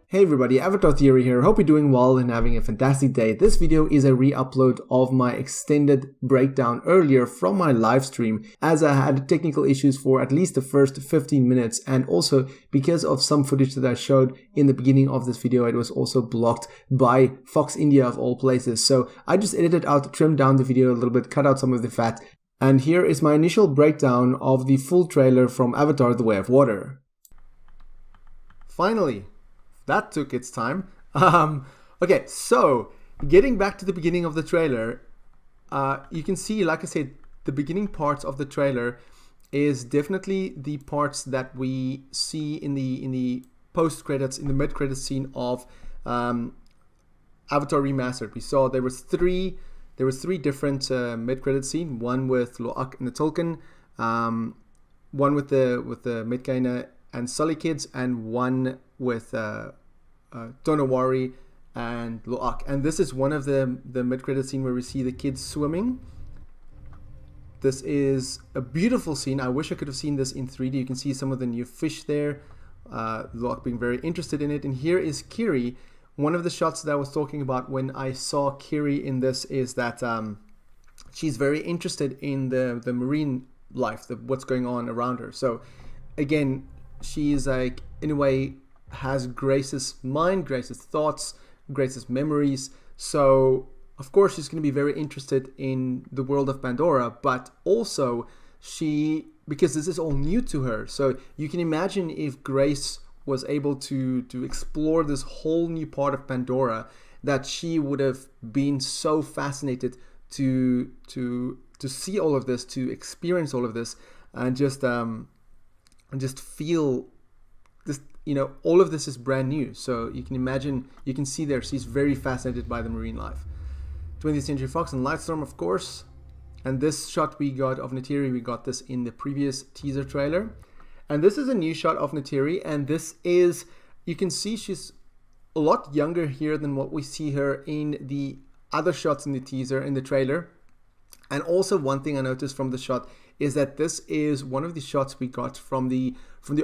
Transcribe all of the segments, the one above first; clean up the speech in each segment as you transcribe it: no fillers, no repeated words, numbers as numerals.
Hey everybody, Avatar Theory here. Hope you're doing well and having a fantastic day. This video is a re-upload of my extended breakdown earlier from my live stream, as I had technical issues for at least the first 15 minutes, and also because of some footage that I showed in the beginning of this video, it was also blocked by Fox India of all places. So I just edited out, trimmed down the video a little bit, cut out some of the fat, and here is my initial breakdown of the full trailer from Avatar: The Way of Water. Finally, that took its time. Okay, so getting back to the beginning of the trailer, you can see, like I said, the beginning parts of the trailer is definitely the parts that we see in the post credits, in the mid credits scene of Avatar Remastered. We saw there was three different mid credit scene. One with Lo'ak and the Tulkun, one with the Metkayina and Sully kids, and one with Tonawari and Lo'ak. And this is one of the mid-credit scene where we see the kids swimming. This is a beautiful scene. I wish I could have seen this in 3D. You can see some of the new fish there. Lo'ak being very interested in it. And here is Kiri. One of the shots that I was talking about when I saw Kiri in this is that she's very interested in the marine life, what's going on around her. So again, she's like, in a way, has Grace's mind, Grace's thoughts, Grace's memories. So of course she's going to be very interested in the world of Pandora, but also because this is all new to her. So you can imagine if Grace was able to explore this whole new part of Pandora, that she would have been so fascinated to see all of this, to experience all of this, and just feel this. You know, all of this is brand new. So you can imagine, you can see there, she's very fascinated by the marine life. 20th Century Fox and Lightstorm, of course. And this shot we got of Neytiri, we got this in the previous teaser trailer. And this is a new shot of Neytiri, and this is, you can see she's a lot younger here than what we see her in the other shots in the teaser, in the trailer. And also one thing I noticed from the shot is that this is one of the shots we got from the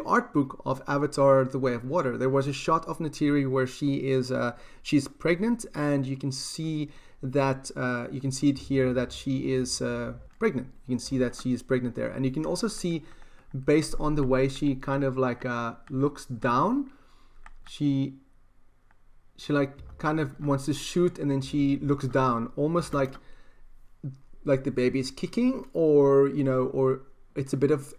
art book of Avatar: The Way of Water. There was a shot of Neytiri where she's pregnant, and you can see that you can see it here that she is pregnant. You can see that she is pregnant there, and you can also see, based on the way she kind of like looks down, she like kind of wants to shoot, and then she looks down, almost like the baby is kicking, or or it's a bit of,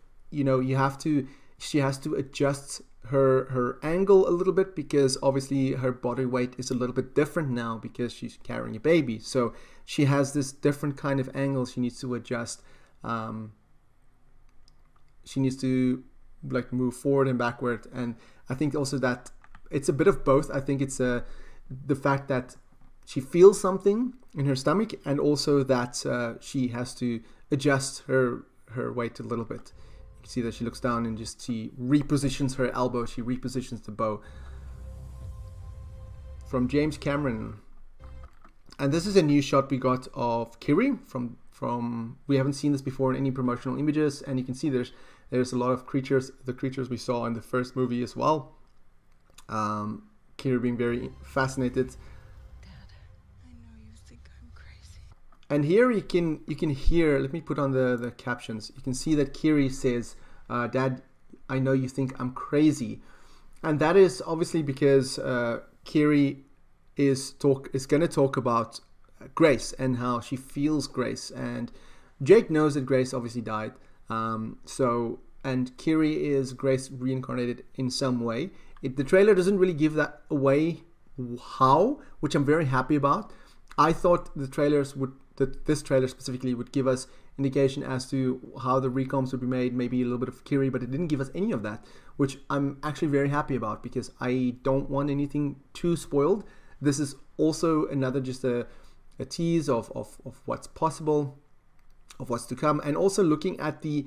she has to adjust her angle a little bit, because obviously her body weight is a little bit different now because she's carrying a baby. So she has this different kind of angle she needs to adjust. She needs to like move forward and backward, and I think also that it's a bit of both. I think it's the fact that she feels something in her stomach, and also that she has to adjust her weight a little bit. You can see that she looks down and she repositions her elbow, she repositions the bow. From James Cameron. And this is a new shot we got of Kiri from we haven't seen this before in any promotional images, and you can see there's a lot of creatures, the creatures we saw in the first movie as well. Kiri being very fascinated. And here you can hear, let me put on the captions, you can see that Kiri says, Dad, I know you think I'm crazy. And that is obviously because Kiri is going to talk about Grace and how she feels Grace. And Jake knows that Grace obviously died. And Kiri is Grace reincarnated in some way. The trailer doesn't really give that away how, which I'm very happy about. I thought this trailer specifically would give us indication as to how the recomps would be made, maybe a little bit of Kiri, but it didn't give us any of that, which I'm actually very happy about, because I don't want anything too spoiled. This is also another just a tease of what's possible, of what's to come, and also looking at the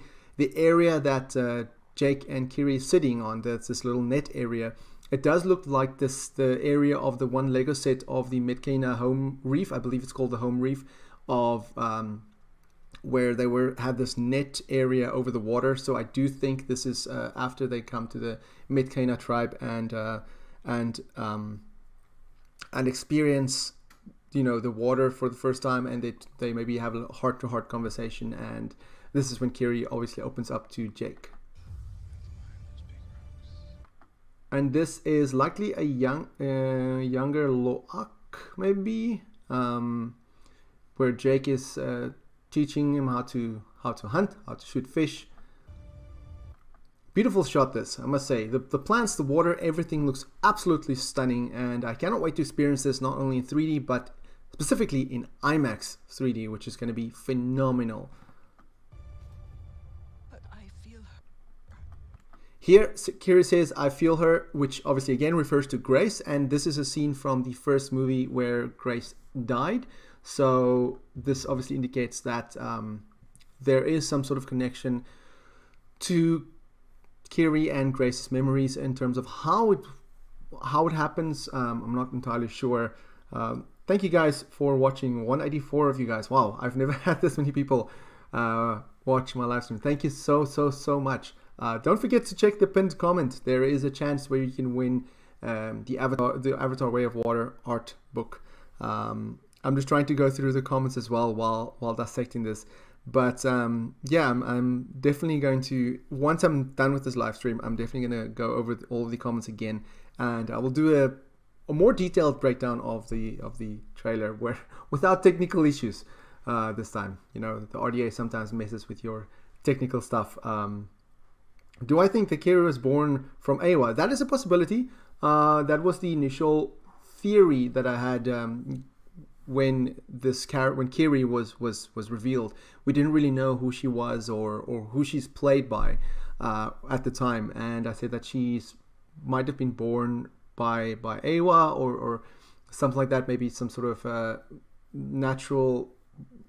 area that Jake and Kiri is sitting on. That's this little net area. It does look like the area of the one Lego set of the Metkayina home reef. I believe it's called the home reef of where they had this net area over the water. So I do think this is after they come to the Metkayina tribe and and experience, you know, the water for the first time, and they maybe have a heart-to-heart conversation, and this is when Kiri obviously opens up to Jake. And this is likely a younger Loak, maybe, where Jake is teaching him how to hunt, how to shoot fish. Beautiful shot, this, I must say. The plants, the water, everything looks absolutely stunning, and I cannot wait to experience this not only in 3D, but specifically in IMAX 3D, which is going to be phenomenal. But I feel her. Here, Kiri says, I feel her, which obviously again refers to Grace, and this is a scene from the first movie where Grace died. So this obviously indicates that there is some sort of connection to Kiri and Grace's memories in terms of how it happens. I'm not entirely sure. Thank you guys for watching. 184 of you guys. Wow, I've never had this many people watch my live stream. Thank you so much. Don't forget to check the pinned comment. There is a chance where you can win the Avatar Way of Water art book. I'm just trying to go through the comments as well while dissecting this. But yeah, I'm definitely going to, once I'm done with this live stream, I'm definitely going to go over all of the comments again, and I will do a more detailed breakdown of the trailer without technical issues this time. You know, the RDA sometimes messes with your technical stuff. Do I think that Kiri was born from Eywa? That is a possibility. That was the initial theory that I had when Kiri was revealed. We didn't really know who she was or who she's played by at the time, and I said that she's might have been born by Eywa or something like that. Maybe some sort of natural,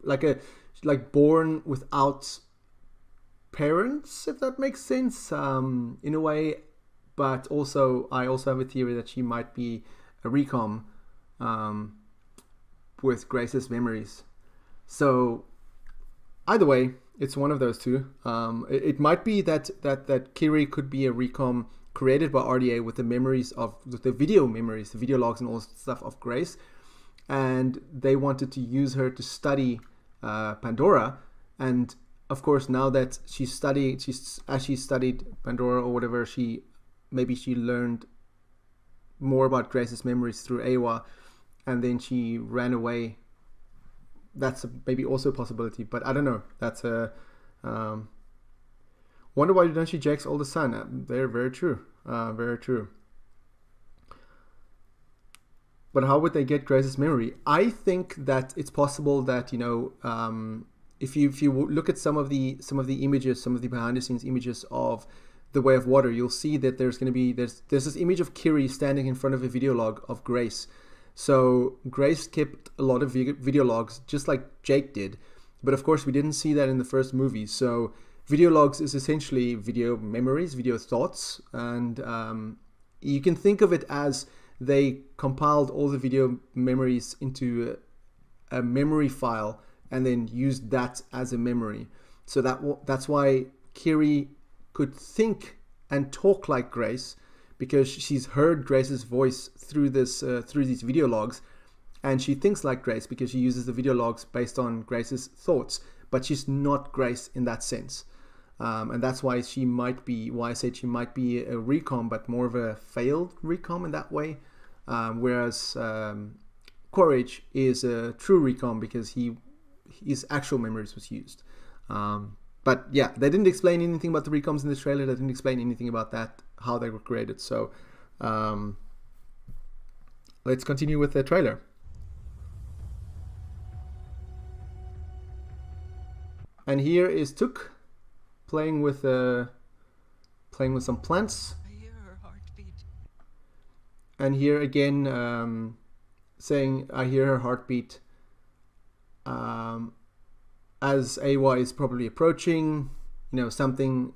like born without parents, if that makes sense, in a way. But also, I also have a theory that she might be a recom with Grace's memories. So either way, it's one of those two. It might be that Kiri could be a recom created by RDA with the memories with the video logs and all that stuff of Grace, and they wanted to use her to study Pandora. And of course, now that she studied Pandora or whatever, maybe she learned more about Grace's memories through Eywa, and then she ran away. That's maybe also a possibility, but I don't know. That's a wonder why don't she Jake's older son? Very true, very true. But how would they get Grace's memory? I think that it's possible that, you know, if you look at some of the images, some of the behind the scenes images of the Way of Water, you'll see that there's this image of Kiri standing in front of a video log of Grace. So Grace kept a lot of video logs, just like Jake did. But of course, we didn't see that in the first movie. So video logs is essentially video memories, video thoughts. And you can think of it as they compiled all the video memories into a memory file and then used that as a memory. So that's why Kiri could think and talk like Grace, because she's heard Grace's voice through these video logs, and she thinks like Grace because she uses the video logs based on Grace's thoughts, but she's not Grace in that sense. And that's why I said she might be a recom, but more of a failed recom in that way. Whereas Quaritch is a true recom because his actual memories was used. But yeah, they didn't explain anything about the recoms in this trailer. They didn't explain anything about that, how they were created. So let's continue with the trailer. And here is Tuk playing with some plants. I hear her heartbeat. And here again, saying, I hear her heartbeat. As Eywa is probably approaching, you know, something's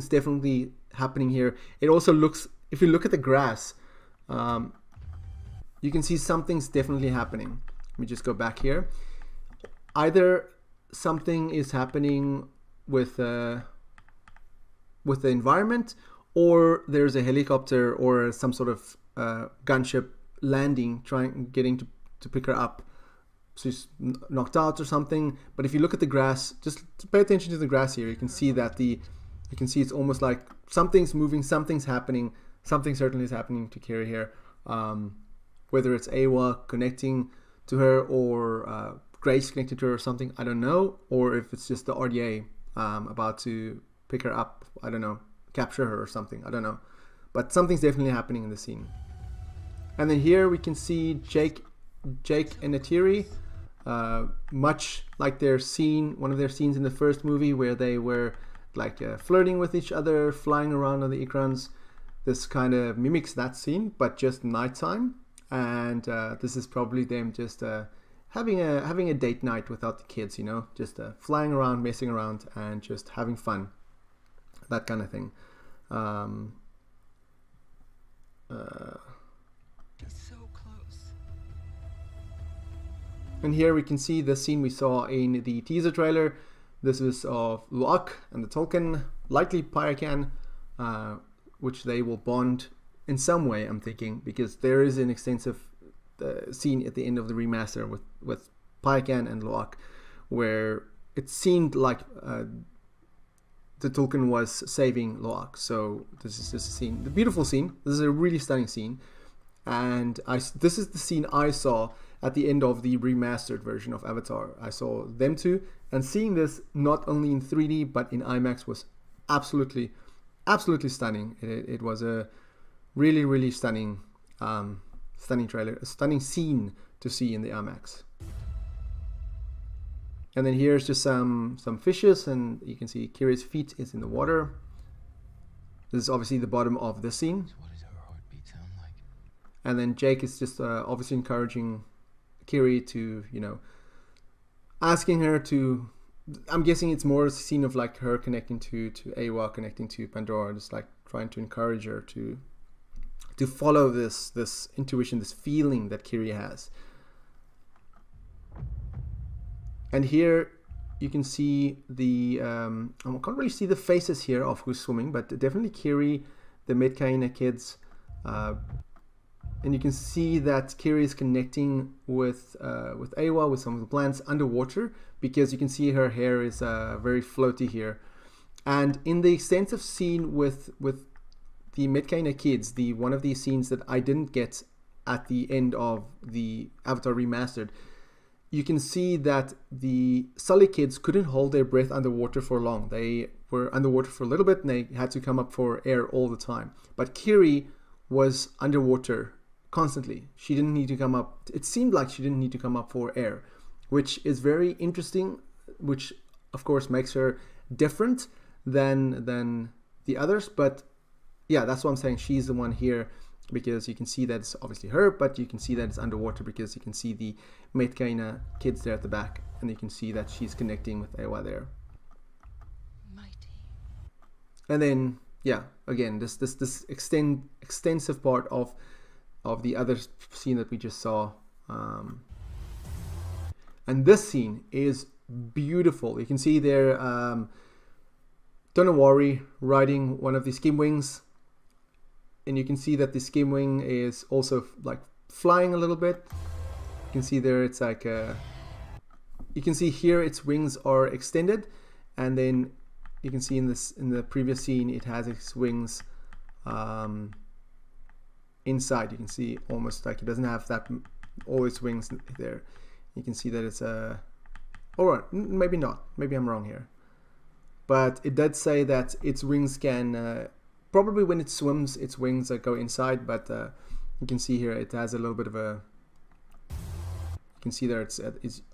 definitely happening here. It also looks, if you look at the grass, you can see something's definitely happening. Let me just go back here. Either something is happening with the environment, or there's a helicopter or some sort of gunship landing, getting to pick her up. So she's knocked out or something. But if you look at the grass, just pay attention to the grass here. You can see that you can see it's almost like something's moving, something's happening. Something certainly is happening to Kiri here. Whether it's Awa connecting to her or Grace connected to her or something, I don't know. Or if it's just the RDA about to pick her up, I don't know, capture her or something, I don't know. But something's definitely happening in the scene. And then here we can see Jake and Neytiri, much like one of their scenes in the first movie where they were like flirting with each other, flying around on the Ikrans. This kind of mimics that scene, but just nighttime. And this is probably them just having a date night without the kids, you know, just flying around, messing around, and just having fun, that kind of thing. He's so close. And here we can see the scene we saw in the teaser trailer. This is of Luak and the Tolkien, likely Pyracan, which they will bond in some way, I'm thinking, because there is an extensive scene at the end of the remaster with Pyracan and Luak, where it seemed like the Tolkien was saving Luak. So this is just a scene, the beautiful scene. This is a really stunning scene, and this is the scene I saw at the end of the remastered version of Avatar. I saw them two, and seeing this not only in 3D but in IMAX was absolutely stunning. It was a really stunning trailer, a stunning scene to see in the IMAX. And then here's just some fishes, and you can see Kiri's feet is in the water. This is obviously the bottom of the scene. What does her heartbeat sound like? And then Jake is just obviously encouraging Kiri to, you know, asking her to, I'm guessing it's more a scene of like her connecting to Awa, connecting to Pandora, just like trying to encourage her to follow this intuition, this feeling that Kiri has. And here you can see I can't really see the faces here of who's swimming, but definitely Kiri, the Metkayina kids, and you can see that Kiri is connecting with Awa, with some of the plants underwater, because you can see her hair is very floaty here. And in the extensive scene with the Metkayina kids, one of these scenes that I didn't get at the end of the Avatar Remastered, you can see that the Sully kids couldn't hold their breath underwater for long. They were underwater for a little bit and they had to come up for air all the time. But Kiri was underwater constantly. She didn't need to come up. It seemed like she didn't need to come up for air, which is very interesting, which of course makes her different than the others. But yeah, that's what I'm saying. She's the one here, because you can see that it's obviously her, but you can see that it's underwater because you can see the Metkayina kids there at the back, and you can see that she's connecting with Awa there. Mighty. And then, yeah, again, this extensive part of the other scene that we just saw. And this scene is beautiful. You can see there Tonawari riding one of the skim wings, and you can see that the skim wing is also like flying a little bit. You can see there it's like you can see here its wings are extended, and then you can see in the previous scene it has its wings inside. You can see almost like it doesn't have that all its wings there. You can see that it's or maybe not, maybe I'm wrong here, but it did say that its wings can probably when it swims its wings go inside, but you can see here it has a little bit of a, you can see there it's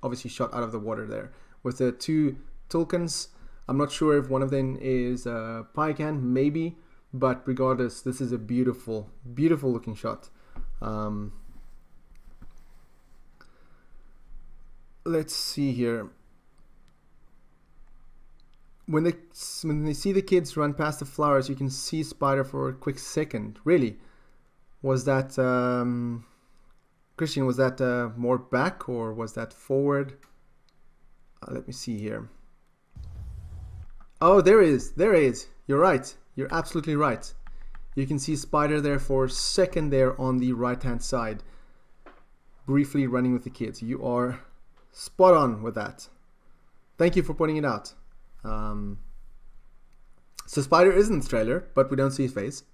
obviously shot out of the water there with the two Tulkens. I'm not sure if one of them is Pycan, maybe, but regardless, this is a beautiful looking shot. Let's see here. When they see the kids run past the flowers, you can see Spider for a quick second. Really? Was that Christian? Was that more back or was that forward? Let me see here. Oh, there is. You're right. You're absolutely right. You can see Spider there for a second there on the right hand side, briefly running with the kids. You are spot on with that. Thank you for pointing it out. So Spider is in this trailer, but we don't see his face.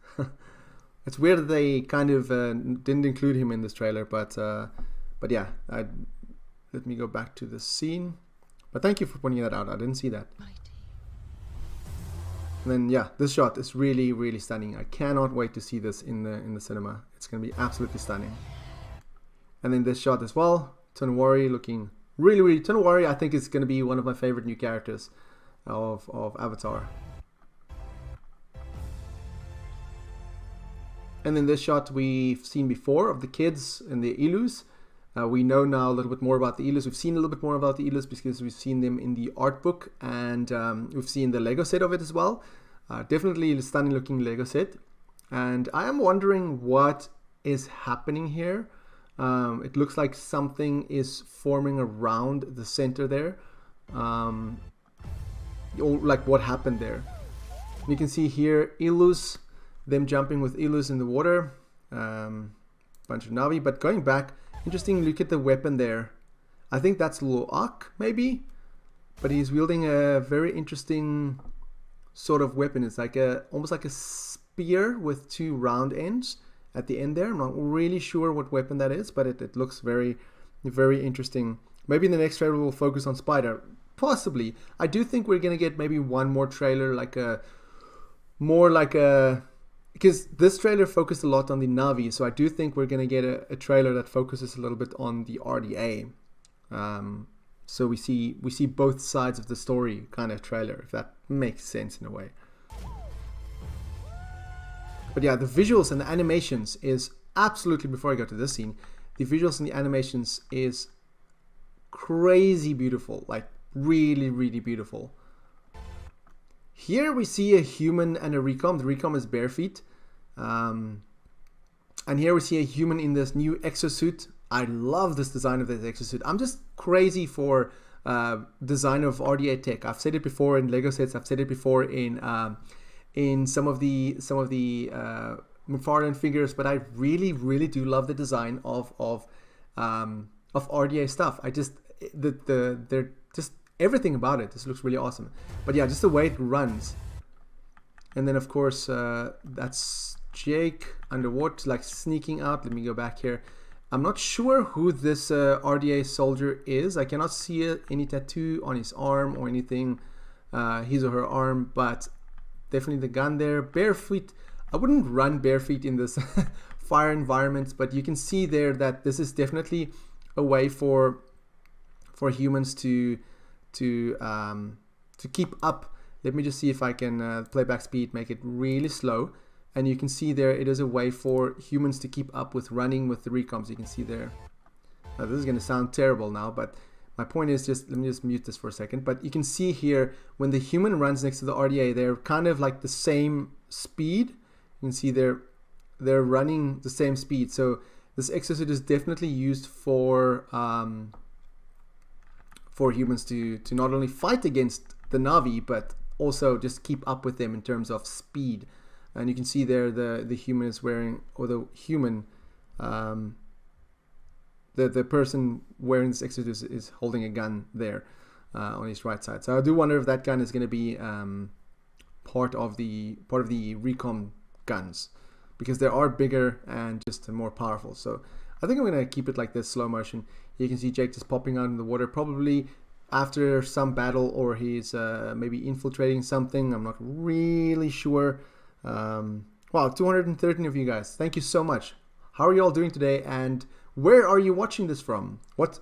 It's weird that they kind of didn't include him in this trailer, but yeah, let me go back to the scene. But thank you for pointing that out. I didn't see that. Mighty. And then yeah, this shot is really, really stunning. I cannot wait to see this in the cinema. It's going to be absolutely stunning. And then this shot as well, Tonowari looking really, really. Tonowari, I think, is going to be one of my favorite new characters of Avatar. And then this shot we've seen before of the kids and the Ilus. We know now a little bit more about the Ilus. We've seen a little bit more about the Ilus because we've seen them in the art book, and we've seen the Lego set of it as well. Definitely a stunning looking Lego set. And I am wondering what is happening here. It looks like something is forming around the center there. Or like what happened there. And you can see here Ilus, them jumping with Ilus in the water. Bunch of Navi, but going back, interesting look at the weapon there. I think that's Loak, maybe? But he's wielding a very interesting sort of weapon. It's like almost like a spear with two round ends at the end there. I'm not really sure what weapon that is, but it looks very, very interesting. Maybe in the next trailer we'll focus on Spider. Possibly. I do think we're going to get maybe one more trailer, because this trailer focused a lot on the Navi, so I do think we're going to get a trailer that focuses a little bit on the RDA. So we see both sides of the story kind of trailer, if that makes sense in a way. But yeah, the visuals and the animations is absolutely, before I go to this scene, the visuals and the animations is crazy beautiful, like really, really beautiful. Here we see a human and a recom. The recom is bare feet. And here we see a human in this new exosuit. I love this design of this exosuit. I'm just crazy for design of RDA tech. I've said it before in Lego sets. I've said it before in some of the McFarlane figures. But I really, really do love the design of RDA stuff. I just they're just everything about it. This looks really awesome. But yeah, just the way it runs. And then of course that's Jake underwater, like sneaking out. Let me go back here. I'm not sure who this RDA soldier is. I cannot see any tattoo on his arm or anything, his or her arm, but definitely the gun there. Bare feet. I wouldn't run bare feet in this fire environment, but you can see there that this is definitely a way for humans to keep up. Let me just see if I can playback speed, make it really slow. And you can see there, it is a way for humans to keep up with running with the recoms. You can see there. Now, this is going to sound terrible now, but my point is just, let me just mute this for a second. But you can see here, when the human runs next to the RDA, they're kind of like the same speed. You can see they're running the same speed. So this exosuit is definitely used for humans to not only fight against the Navi, but also just keep up with them in terms of speed. And you can see there the human is wearing, or the human, the person wearing this exosuit is holding a gun there on his right side. So I do wonder if that gun is going to be part of the recon guns, because they are bigger and just more powerful. So I think I'm going to keep it like this, slow motion. You can see Jake just popping out in the water, probably after some battle, or he's maybe infiltrating something. I'm not really sure. Wow, 213 of you guys. Thank you so much. How are you all doing today? And where are you watching this from? What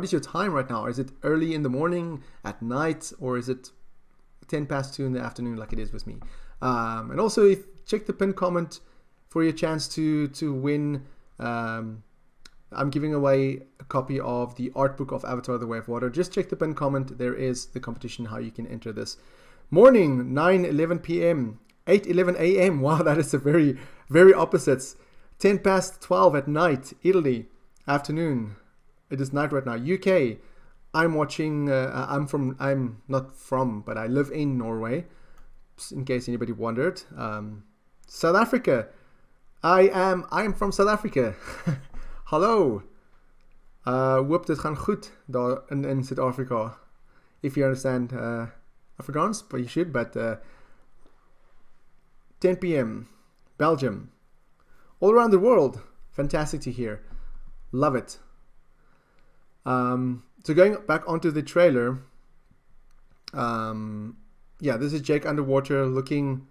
is your time right now? Is it early in the morning, at night, or is it 10 past 2 in the afternoon like it is with me? And also, check the pinned comment for your chance to win. I'm giving away a copy of the art book of Avatar: The Way of Water. Just check the pinned comment. There is the competition, how you can enter this. Morning, 9:11 p.m. 8:11 a.m. Wow, that is a very, very opposites. 10 past 12 at night, Italy. Afternoon. It is night right now. UK. I'm watching. I'm not from, but I live in Norway. In case anybody wondered. South Africa. I am from South Africa. Hallo. Hoop dit gaan goed daar in Suid-Afrika. If you understand Afrikaans, but you should. But 10 p.m. Belgium. All around the world. Fantastic to hear. Love it. So going back onto the trailer. Yeah, this is Jake underwater looking.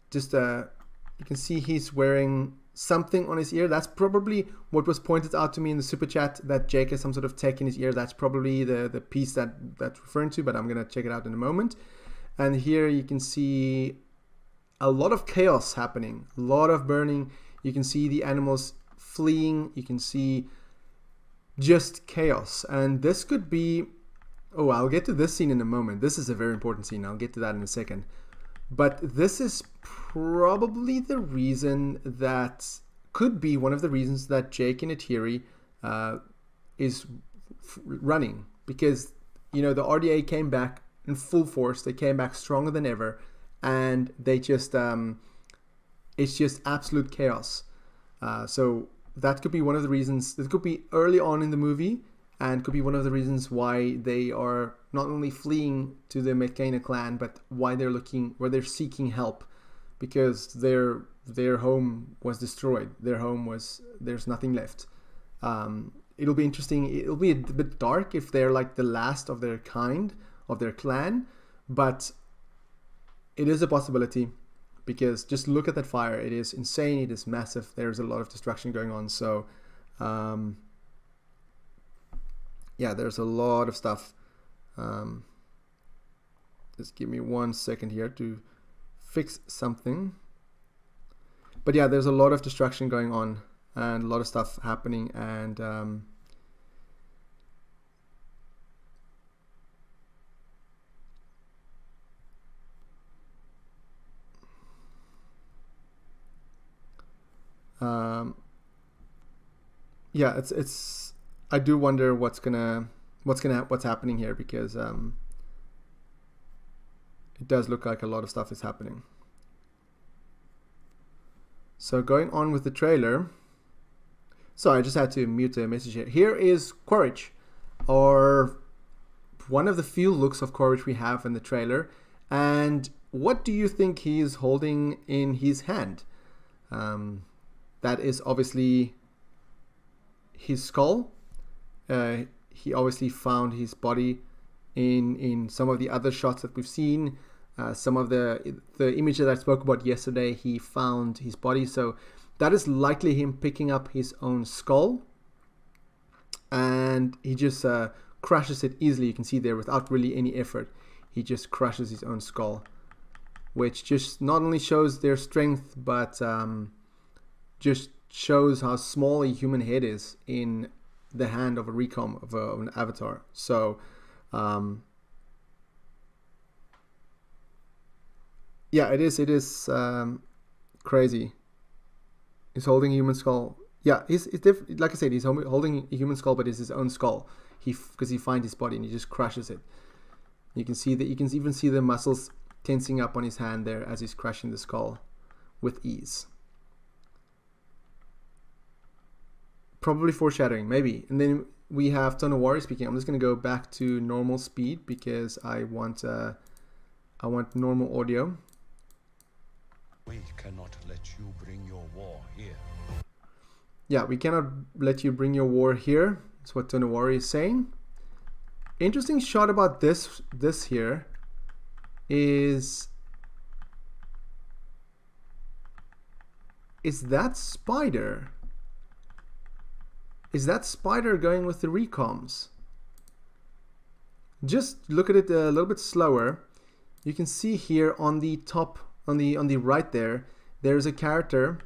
Just you can see he's wearing something on his ear. That's probably what was pointed out to me in the super chat, that Jake has some sort of tech in his ear. That's probably the piece that's referring to, but I'm gonna check it out in a moment. And here you can see a lot of chaos happening, a lot of burning. You can see the animals fleeing. You can see just chaos. And this could be, oh, I'll get to this scene in a moment. This is a very important scene. I'll get to that in a second. But this is probably the reason that could be one of the reasons that Jake and Neytiri is running, because the RDA came back in full force. They came back stronger than ever, and they just it's just absolute chaos. So that could be one of the reasons. It could be early on in the movie, and could be one of the reasons why they are not only fleeing to the Metkayina clan, but why they're seeking help, because their home was destroyed. There's nothing left. It'll be interesting. It'll be a bit dark if they're like the last of their kind, of their clan, but it is a possibility, because just look at that fire. It is insane. It is massive. There's a lot of destruction going on. So, yeah, there's a lot of stuff. Just give me 1 second here to fix something. But yeah, there's a lot of destruction going on and a lot of stuff happening, and yeah, it's I do wonder what's happening here, because it does look like a lot of stuff is happening. So going on with the trailer. Sorry, I just had to mute the message here. Here is Quaritch, or one of the few looks of Quaritch we have in the trailer. And what do you think he's holding in his hand? That is obviously his skull. He obviously found his body in some of the other shots that we've seen. Some of the image that I spoke about yesterday, he found his body. So that is likely him picking up his own skull. And he just crushes it easily. You can see there, without really any effort, he just crushes his own skull. Which just not only shows their strength, but just shows how small a human head is in the hand of a recom, of an avatar. So yeah, it is crazy. He's holding a human skull. Yeah, like I said, he's holding a human skull, but it's his own skull. Because he finds his body and he just crushes it. You can see that. You can even see the muscles tensing up on his hand there as he's crushing the skull with ease. Probably foreshadowing, maybe. And then we have Tonowari speaking. I'm just going to go back to normal speed, because I want normal audio. We cannot let you bring your war here. Yeah, we cannot let you bring your war here. That's what Tonowari is saying. Interesting shot about this here is that spider? Is that spider going with the recoms? Just look at it a little bit slower. You can see here on the top, on the right there's a character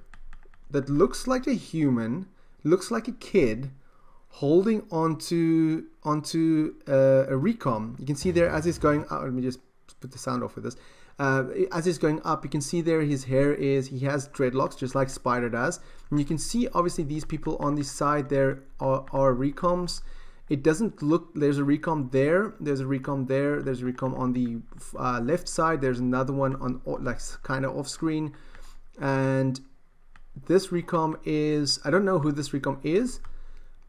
that looks like a human, looks like a kid, holding onto a recom. You can see there as he's going up. Let me just put the sound off with this. As he's going up, you can see there he has dreadlocks, just like Spider does. And you can see obviously these people on the side there are recoms. It doesn't look, there's a recom there, there's a recom there, there's a recom on the left side, there's another one on like kind of off screen. And this recom is, I don't know who this recom is,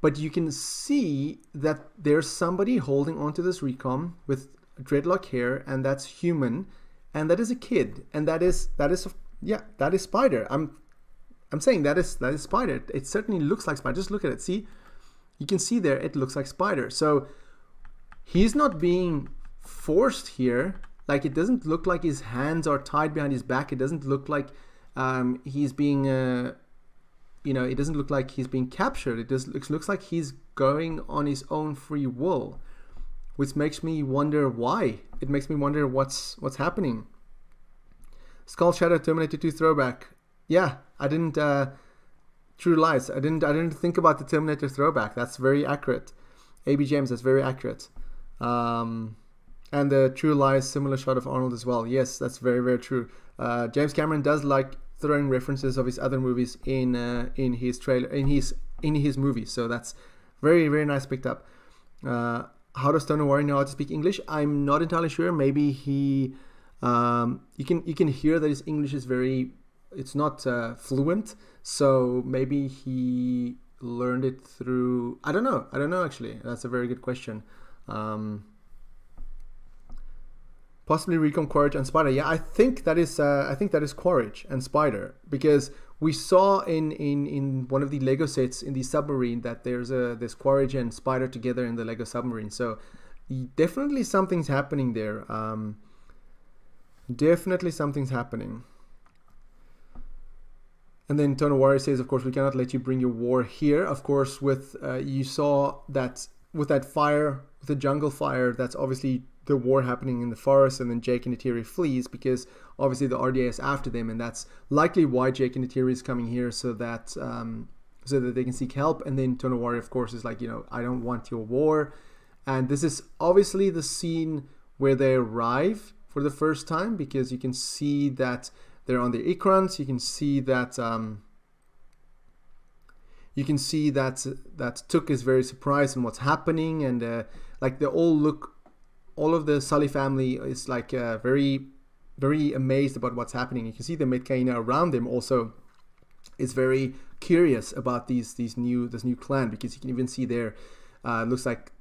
but you can see that there's somebody holding onto this recom with dreadlock hair, and that's human, and that is a kid, and that is Spider. I'm saying that is Spider. It certainly looks like Spider. Just look at it. See, you can see there it looks like Spider. So he's not being forced here. Like, it doesn't look like his hands are tied behind his back. It doesn't look like he's being it doesn't look like he's being captured. It just looks like he's going on his own free will, which makes me wonder why. It makes me wonder what's happening. Skull Shadow Terminator 2 throwback. Yeah, I didn't. True Lies. I didn't think about the Terminator throwback. That's very accurate. AB James, that's very accurate. And the True Lies similar shot of Arnold as well. Yes, that's very, very true. James Cameron does like throwing references of his other movies in his trailer, in his movies. So that's very, very nice picked up. How does Tony Warren know how to speak English? I'm not entirely sure. Maybe he you can hear that his English is it's not fluent, so maybe he learned it through, I don't know actually. That's a very good question. Possibly Recon, Quaritch, and Spider. Yeah, I think that is Quaritch and Spider, because we saw in one of the Lego sets in the submarine that there's Quaritch and Spider together in the Lego submarine. So definitely something's happening there. Definitely something's happening. And then Tono Warrior says, of course, we cannot let you bring your war here. Of course, with you saw that with that fire, with the jungle fire, that's obviously the war happening in the forest, and then Jake and Neytiri flees because obviously the RDA is after them, and that's likely why Jake and Neytiri is coming here, so that they can seek help. And then Tono Warrior, of course, is like, I don't want your war. And this is obviously the scene where they arrive for the first time, because you can see that they're on the Ikrans. You can see that Took is very surprised in what's happening, and like they all of the Sully family is like very, very amazed about what's happening. You can see the Metkayina around them also is very curious about this new clan, because you can even see there it looks like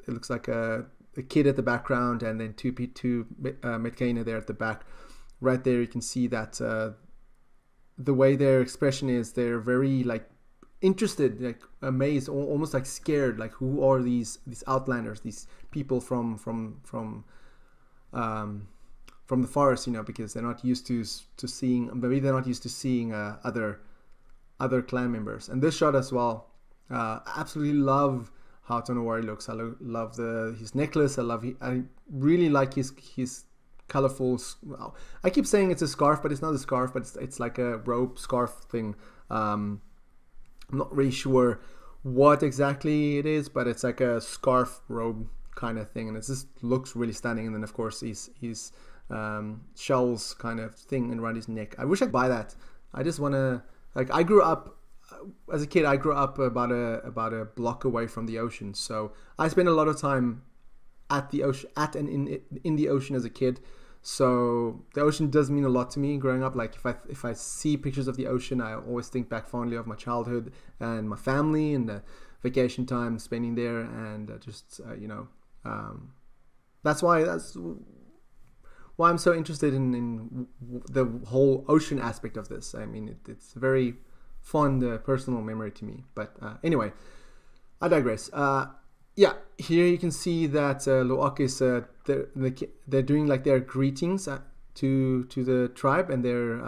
a kid at the background, and then two Metkayina there at the back. Right there, you can see that the way their expression is, they're very like interested, like amazed, almost like scared. Like, who are these outlanders, these people from the forest? Because they're not used to seeing. Maybe they're not used to seeing other clan members. And this shot as well, absolutely love how Tonowari looks. I love his necklace. I really like his colorful. I keep saying it's a scarf, but it's not a scarf, but it's like a robe scarf thing. I'm not really sure what exactly it is, but it's like a scarf robe kind of thing, and it just looks really stunning. And then of course his shells kind of thing around his neck. I wish I could buy that. I just want to, like, I grew up as a kid. I grew up about a block away from the ocean, so I spent a lot of time at the ocean, in the ocean as a kid. So the ocean does mean a lot to me growing up. Like, if I see pictures of the ocean, I always think back fondly of my childhood and my family and the vacation time spending there, and that's why I'm so interested in the whole ocean aspect of this. I mean, it's a very fond personal memory to me. But anyway, I digress. Yeah, here you can see that Loak is they're doing like their greetings to the tribe, and they're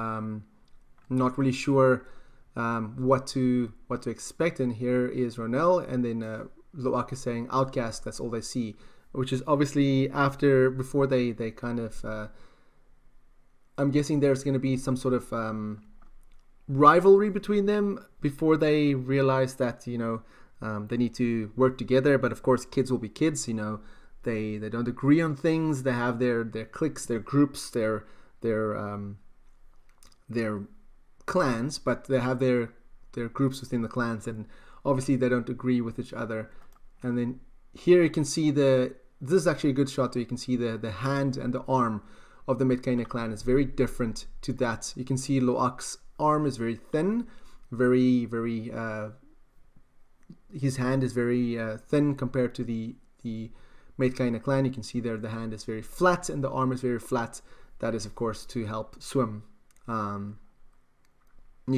not really sure what to expect. And here is Ronell, and then Loak is saying outcast. That's all they see, which is obviously before they kind of. I'm guessing there's going to be some sort of rivalry between them before they realize that they need to work together. But of course, kids will be kids. They don't agree on things. They have their cliques, their groups, their clans, but they have their groups within the clans, and obviously they don't agree with each other. And then here you can see this is actually a good shot, so you can see the hand and the arm of the Metkayina clan is very different to that. You can see Loak's arm is very thin, very his hand is very thin compared to the Metkayina clan. You can see there the hand is very flat and the arm is very flat. That is, of course, to help swim. You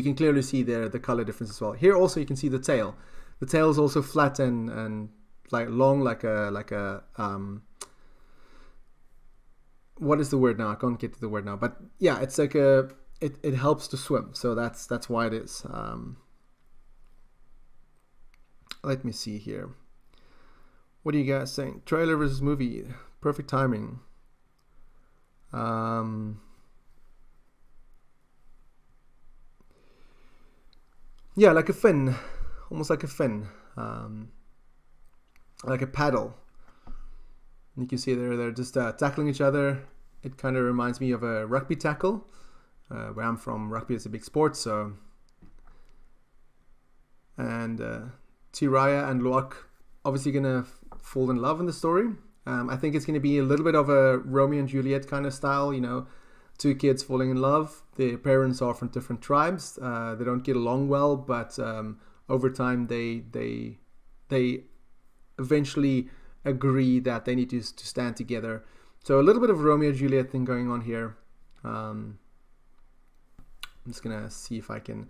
can clearly see there the color difference as well. Here also you can see the tail. The tail is also flat and like long, like a what is the word now? I can't get to the word now. But yeah, it's like it helps to swim. So that's why it is. Let me see here. What are you guys saying? Trailer versus movie. Perfect timing. Yeah, like a fin. Almost like a fin. Like a paddle. And you can see they're just tackling each other. It kind of reminds me of a rugby tackle. Where I'm from, rugby is a big sport, so... And Tiraya and Loak obviously going to fall in love in the story. I think it's going to be a little bit of a Romeo and Juliet kind of style, you know, two kids falling in love. Their parents are from different tribes. They don't get along well, but over time they eventually agree that they need to stand together. So a little bit of Romeo and Juliet thing going on here. I'm just going to see if I can...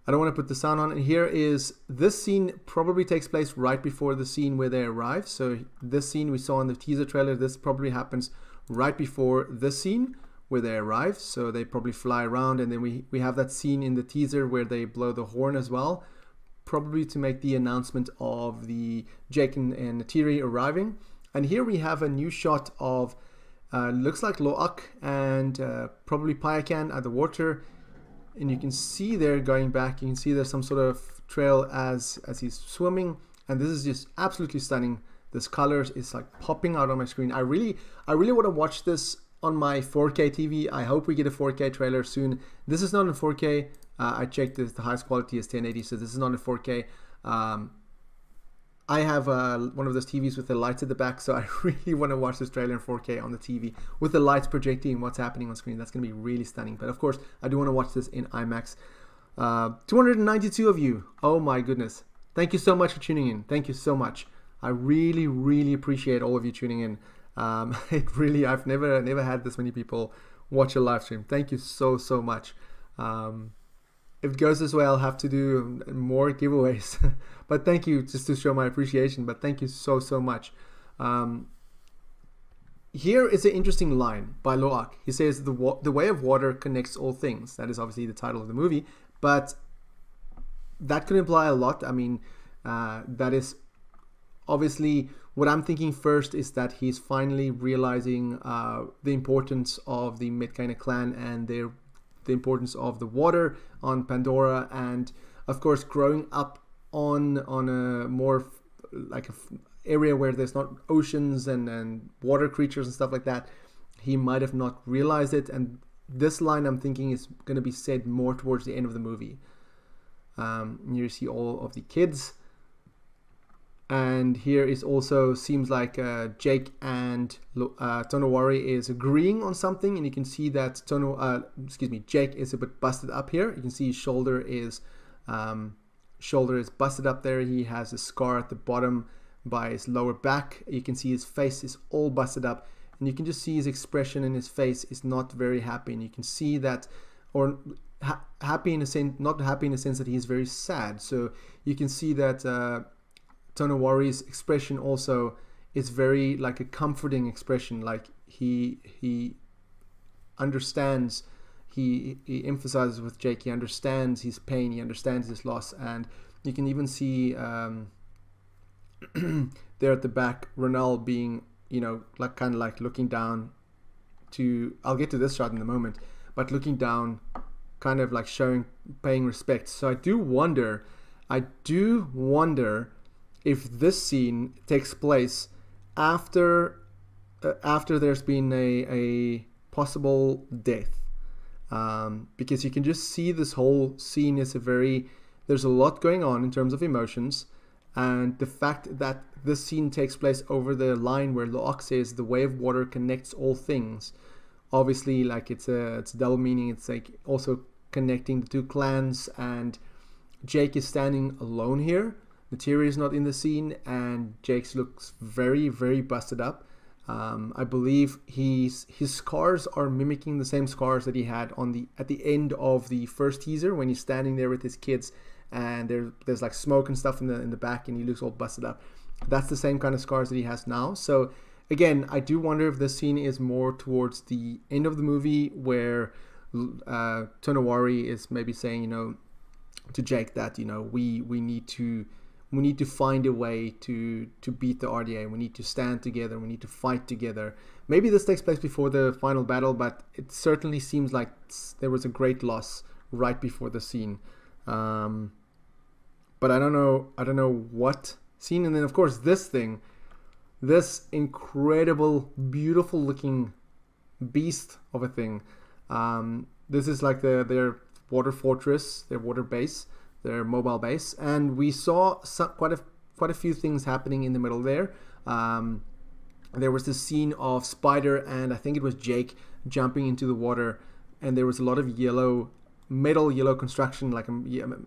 I don't want to put the sound on. And here is, this scene probably takes place right before the scene where they arrive. So this scene we saw in the teaser trailer, this probably happens right before this scene where they arrive. So they probably fly around, and then we have that scene in the teaser where they blow the horn as well, probably to make the announcement of the Jake and Neytiri arriving. And here we have a new shot of looks like Loak and probably Payakan at the water. And you can see there, going back, you can see there's some sort of trail as he's swimming, and this is just absolutely stunning. This colors is like popping out on my screen. I really want to watch this on my 4K TV. I hope we get a 4K trailer soon. This is not in 4K. I checked this, the highest quality is 1080, so this is not in 4K. I have one of those TVs with the lights at the back, so I really want to watch this trailer in 4K on the TV with the lights projecting what's happening on screen. That's going to be really stunning. But of course, I do want to watch this in IMAX. 292 of you. Oh my goodness. Thank you so much for tuning in. Thank you so much. I really appreciate all of you tuning in. I've never had this many people watch a live stream. Thank you so much. If it goes this way, I'll have to do more giveaways. But thank you, just to show my appreciation. But thank you so much. Here is an interesting line by Loak. He says, the way of water connects all things. That is obviously the title of the movie. But that could imply a lot. I mean, that is obviously what I'm thinking first is that he's finally realizing the importance of the Metkayina clan and the importance of the water on Pandora, and of course growing up on a more like a area where there's not oceans and water creatures and stuff like that. He might have not realized it, and this line I'm thinking is going to be said more towards the end of the movie. You see all of the kids, and here is also seems like Jake and Tonowari is agreeing on something, and you can see that Jake is a bit busted up here. You can see his shoulder is busted up there. He has a scar at the bottom by his lower back. You can see his face is all busted up, and you can just see his expression in his face is not very happy, and you can see that, or happy in a sense, not happy in the sense that he's very sad. So you can see that Tonowari's expression also is very like a comforting expression, like he understands, he emphasizes with Jake, he understands his pain, he understands his loss. And you can even see there at the back Ronald being, you know, like kind of like looking down to, I'll get to this shot in a moment, but looking down, kind of like paying respect. So I do wonder if this scene takes place after there's been a possible death, because you can just see this whole scene is there's a lot going on in terms of emotions, and the fact that this scene takes place over the line where Loak says the way of water connects all things, obviously like it's double meaning. It's like also connecting the two clans, and Jake is standing alone here. Neytiri is not in the scene, and Jake looks very, very busted up. I believe his scars are mimicking the same scars that he had at the end of the first teaser when he's standing there with his kids, and there's like smoke and stuff in the back, and he looks all busted up. That's the same kind of scars that he has now. So again, I do wonder if this scene is more towards the end of the movie where Tonowari is maybe saying, to Jake that, we need to find a way to beat the RDA. We need to stand together. We need to fight together. Maybe this takes place before the final battle, but it certainly seems like there was a great loss right before the scene. But I don't know what scene. And then of course this incredible, beautiful looking beast of a thing. This is like their water fortress, their water base, their mobile base, and we saw quite a few things happening in the middle there. There was this scene of Spider and I think it was Jake jumping into the water, and there was a lot of metal yellow construction, like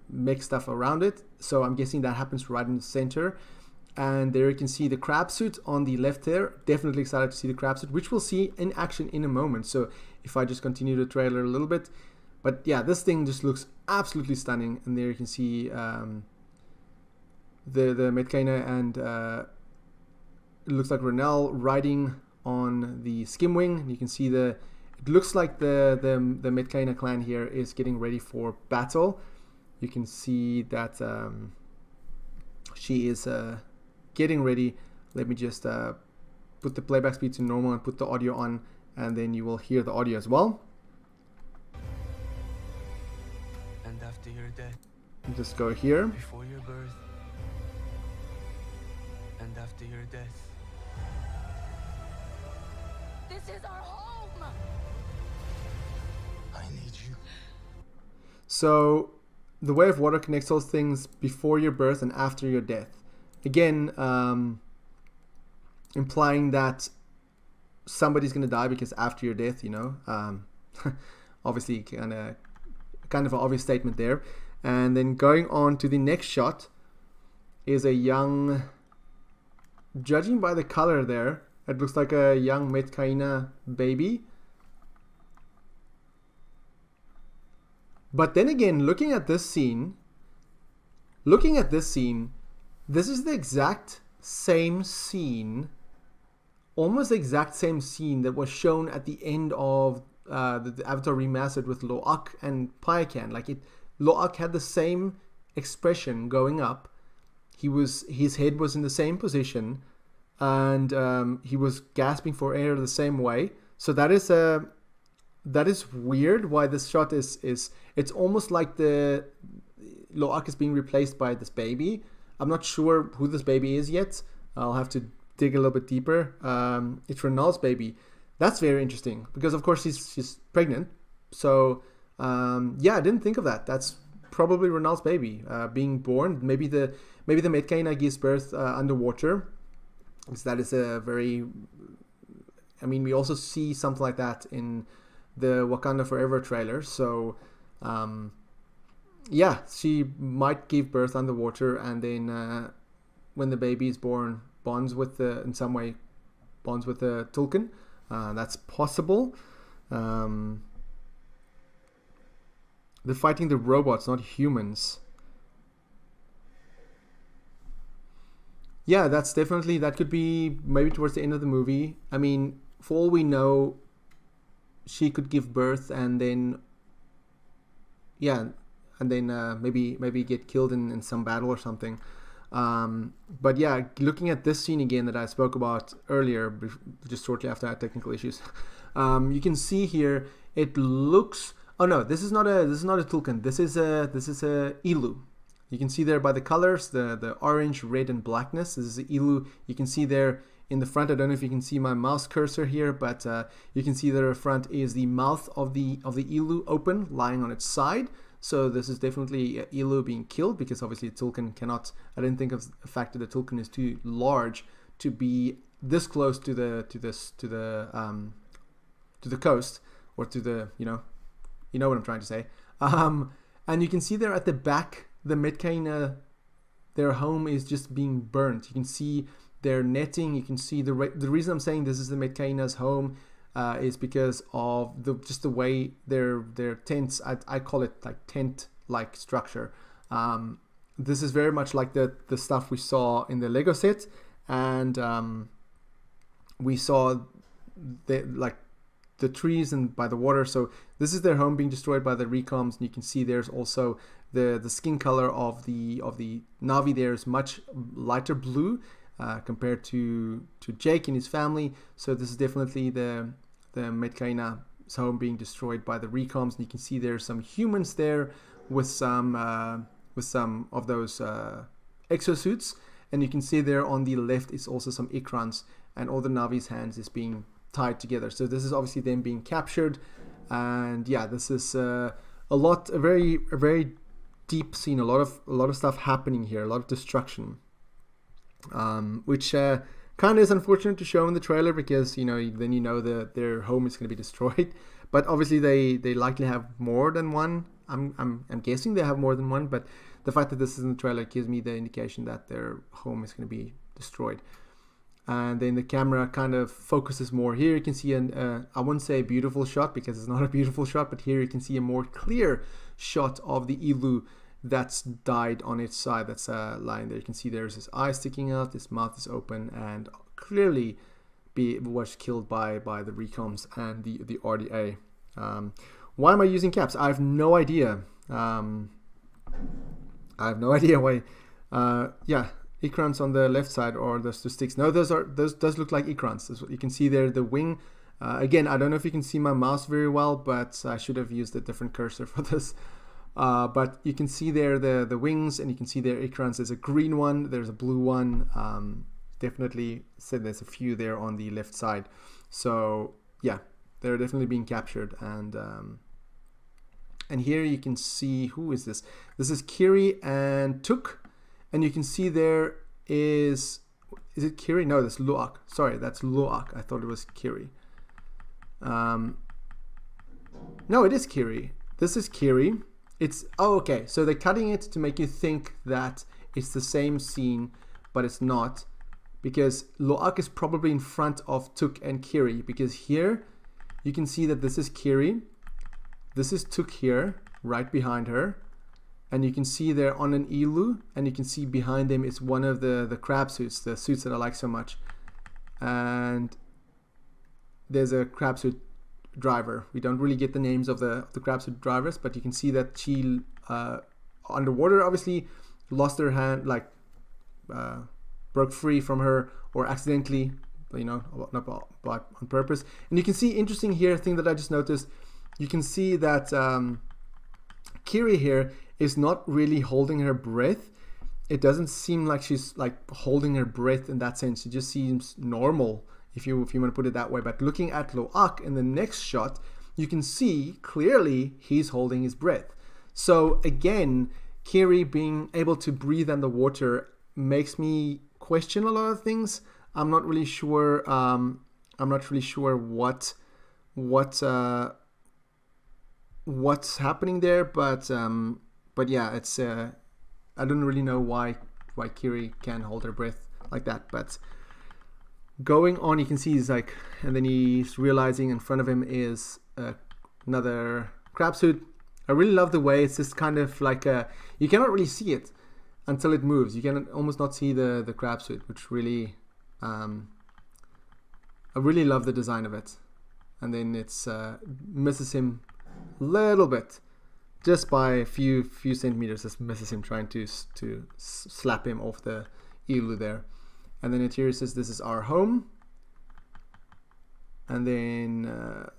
mech stuff around it. So I'm guessing that happens right in the center. And there you can see the crab suit on the left there. Definitely excited to see the crab suit, which we'll see in action in a moment. So if I just continue the trailer a little bit. But yeah, this thing just looks absolutely stunning. And there you can see the Metkayina and it looks like Renell riding on the Skimwing. You can see it looks like the Metkayina clan here is getting ready for battle. You can see that she is getting ready. Let me just put the playback speed to normal and put the audio on, and then you will hear the audio as well. And after your death, Just go here. before your birth, and after your death. This is our home! I need you. So the way of water connects those things before your birth and after your death. Again, implying that somebody's going to die because after your death, obviously kind of an obvious statement there. And then going on to the next shot is a young, judging by the color there, it looks like a young Metkayina baby. But then again, looking at this scene, this is the exact same scene, almost the exact same scene that was shown at the end of the Avatar Remastered with Lo'ak and Payakan. Lo'ak had the same expression going up. His head was in the same position, and he was gasping for air the same way. So that is weird. Why this shot is it's almost like the Lo'ak is being replaced by this baby. I'm not sure who this baby is yet. I'll have to dig a little bit deeper. It's Renal's baby. That's very interesting because of course she's pregnant. So I didn't think of that. That's probably Renal's baby being born. Maybe the Metkayina gives birth underwater. Because that is a very. I mean, we also see something like that in the Wakanda Forever trailer. So she might give birth underwater, and then when the baby is born, bonds with the Tulkun. That's possible. They're fighting the robots, not humans. Yeah, that could be maybe towards the end of the movie. I mean, for all we know, she could give birth and then maybe get killed in some battle or something. But yeah, looking at this scene again that I spoke about earlier, just shortly after I had technical issues, you can see here it looks. Oh no, this is not a Tulkun. This is a Ilu. You can see there by the colors, the orange, red, and blackness. This is a Ilu. You can see there in the front. I don't know if you can see my mouse cursor here, but you can see there in front is the mouth of the Ilu open, lying on its side. So this is definitely Ilu being killed because obviously Tulkun cannot. I didn't think of the fact that the Tulkun is too large to be this close to the coast, or to the you know what I'm trying to say. And you can see there at the back, the Metkayina, their home is just being burnt. You can see their netting. You can see the reason I'm saying this is the Metkayina's home is because of the way their tents. I call it like tent-like structure. This is very much like the stuff we saw in the Lego set, and we saw the trees and by the water. So this is their home being destroyed by the recoms, and you can see there's also the skin color of the Navi there is much lighter blue compared to Jake and his family. So this is definitely the Metkayina's home being destroyed by the recoms, and you can see there's some humans there with some of those exosuits, and you can see there on the left is also some Ikrans, and all the Navi's hands is being tied together. So this is obviously them being captured, and yeah, this is a very deep scene. A lot of stuff happening here, a lot of destruction, which kind of is unfortunate to show in the trailer, because then their home is going to be destroyed. But obviously they likely have more than one. I'm guessing they have more than one, but the fact that this is in the trailer gives me the indication that their home is going to be destroyed. And then the camera kind of focuses more. Here you can see I wouldn't say a beautiful shot, because it's not a beautiful shot, but here you can see a more clear shot of the Ilu that's died on its side, that's lying there. You can see there's his eye sticking out, his mouth is open, and clearly was killed by the recoms and the RDA. Why am I using caps? I have no idea. I have no idea why. Yeah, Ikrans on the left side, or those two sticks. No, those does look like Ikrans. That's what you can see there. The wing. Again, I don't know if you can see my mouse very well, but I should have used a different cursor for this. But you can see there the wings, and you can see there Ikrans. There's a green one. There's a blue one. Definitely said there's a few there on the left side. So yeah, they're definitely being captured. And here you can see, who is this? This is Kiri and Tuk. And you can see there is it Kiri? No, that's Luak. Sorry, that's Luak. I thought it was Kiri. No, it is Kiri. This is Kiri. Okay. So they're cutting it to make you think that it's the same scene, but it's not, because Luak is probably in front of Tuk and Kiri, because here you can see that this is Kiri. This is Tuk here, right behind her. And you can see they're on an Ilu, and you can see behind them is one of the crab suits, the suits that I like so much. And there's a crab suit driver. We don't really get the names of the crab suit drivers, but you can see that she underwater obviously lost her hand, broke free from her, or accidentally, not on purpose. And you can see, interesting here, thing that I just noticed, you can see that Kiri here is not really holding her breath. It doesn't seem like she's holding her breath in that sense. It just seems normal, if you want to put it that way. But looking at Loak in the next shot, you can see clearly he's holding his breath. So again, Kiri being able to breathe underwater makes me question a lot of things. I'm not really sure. What's happening there, but yeah, it's I don't really know why Kiri can hold her breath like that. But going on, you can see he's and then he's realizing in front of him is another crab suit. I really love the way it's just kind of you cannot really see it until it moves. You can almost not see the crab suit, which really I really love the design of it. And then it's misses him a little bit, just by a few centimeters, just misses him, trying to slap him off the Ilu there. And then Neytiri says, "This is our home." And then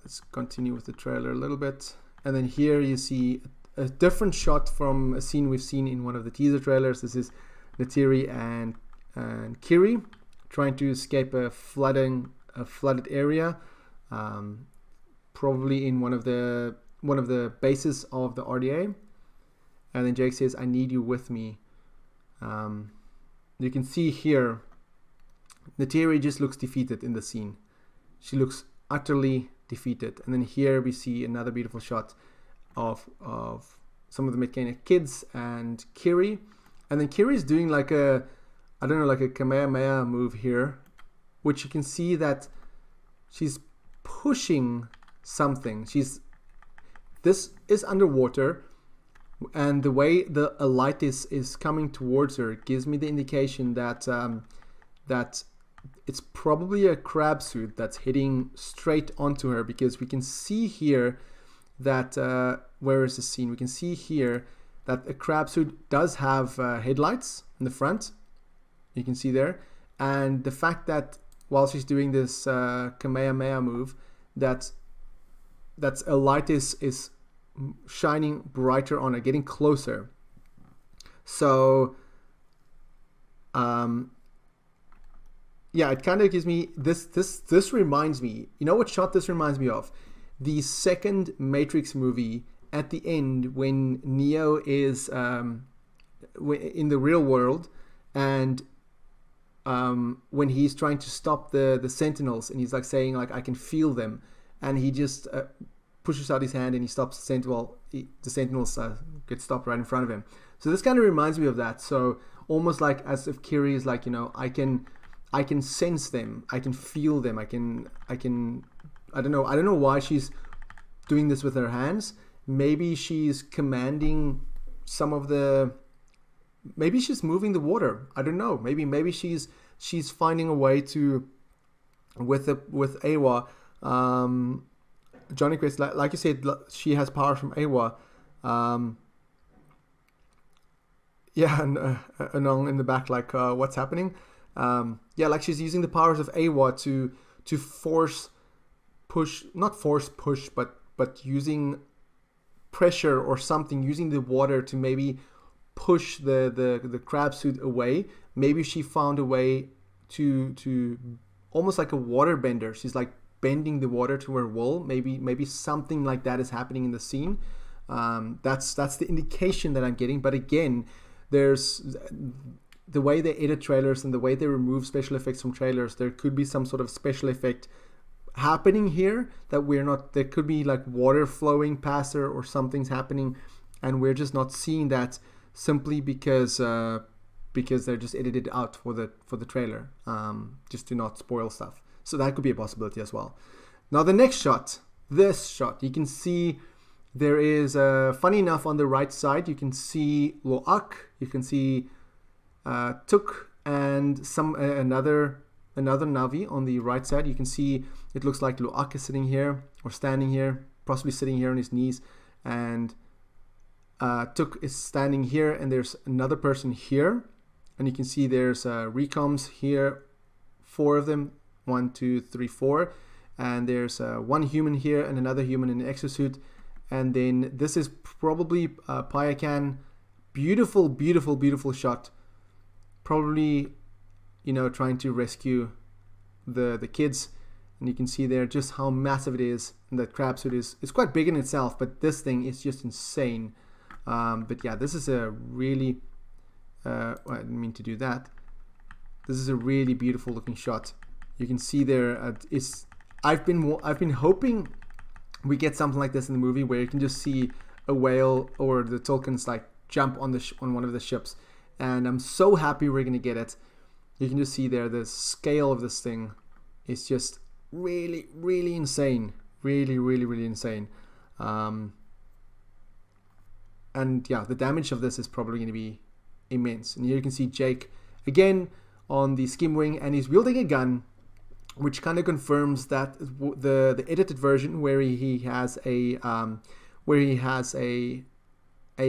let's continue with the trailer a little bit. And then here you see a different shot from a scene we've seen in one of the teaser trailers. This is Neytiri and Kiri trying to escape a flooded area, probably in one of the bases of the RDA. And then Jake says, "I need you with me." You can see here Neytiri just looks defeated in the scene. She looks utterly defeated. And then here we see another beautiful shot some of the Metkayina kids and Kiri. And then Kiri's doing like a, I don't know, like a Kamehameha move here, which you can see that she's pushing something. This is underwater, and the way a light is coming towards her gives me the indication that that it's probably a crab suit that's hitting straight onto her, because we can see here that where is the scene? We can see here that a crab suit does have headlights in the front. You can see there, and the fact that while she's doing this Kamehameha move, that a light is shining brighter on her, getting closer. So yeah, it kind of gives me this reminds me, you know what shot this reminds me of? The second Matrix movie at the end, when Neo is in the real world, and when he's trying to stop the Sentinels, and he's like saying like, I can feel them, and he just pushes out his hand and he stops the Sentinel. The Sentinels get stopped right in front of him. So this kind of reminds me of that. So almost like as if Kiri is like, you know, I can sense them, I can feel them, I don't know why she's doing this with her hands. Maybe she's commanding some of the, maybe she's moving the water. I don't know. Maybe she's finding a way to with Awa. Johnny Quest, like you said, she has power from Awa. Yeah, and Anong in the back, like, what's happening? Yeah, like she's using the powers of Awa to not force push, but using pressure or something, using the water to maybe push the crab suit away. Maybe she found a way to almost like a water bender. She's like bending the water to her will. Maybe something like that is happening in the scene. That's the indication that I'm getting. But again, there's the way they edit trailers and the way they remove special effects from trailers. There could be some sort of special effect happening here that we're not. There could be like water flowing past her or something's happening, and we're just not seeing that simply because they're just edited out for the trailer, just to not spoil stuff. So that could be a possibility as well. Now the next shot, this shot, you can see there is funny enough on the right side you can see Loak, you can see Tuk, and another Navi on the right side. You can see it looks like Loak is sitting here or standing here, possibly sitting here on his knees, and Tuk is standing here, and there's another person here, and you can see there's recoms here, 4 of them, 1, 2, 3, 4, and there's one human here and another human in an exosuit, and then this is probably Payakan. Beautiful shot, probably, you know, trying to rescue the kids, and you can see there just how massive it is, and that crab suit is quite big in itself, but this thing is just insane. But yeah, this is a really I didn't mean to do that. This is a really beautiful looking shot. You can see there I've been hoping we get something like this in the movie, where you can just see a whale or the Tulkuns like jump on one of the ships, and I'm so happy we're gonna get it. You can just see there the scale of this thing is just really insane, really insane. And yeah, the damage of this is probably going to be immense. And here you can see Jake again on the skim wing, and he's wielding a gun, which kind of confirms that the edited version where he has a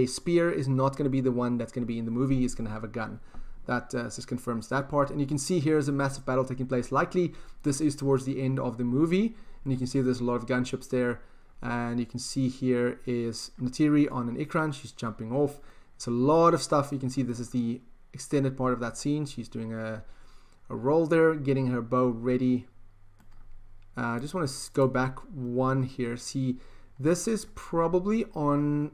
spear is not going to be the one that's going to be in the movie. He's going to have a gun. That just confirms that part. And you can see here's a massive battle taking place. Likely this is towards the end of the movie, and you can see there's a lot of gunships there. And you can see here is Neytiri on an Ikran. She's jumping off. It's a lot of stuff. You can see this is the extended part of that scene. She's doing a roll there, getting her bow ready. I just want to go back one here. See, this is probably on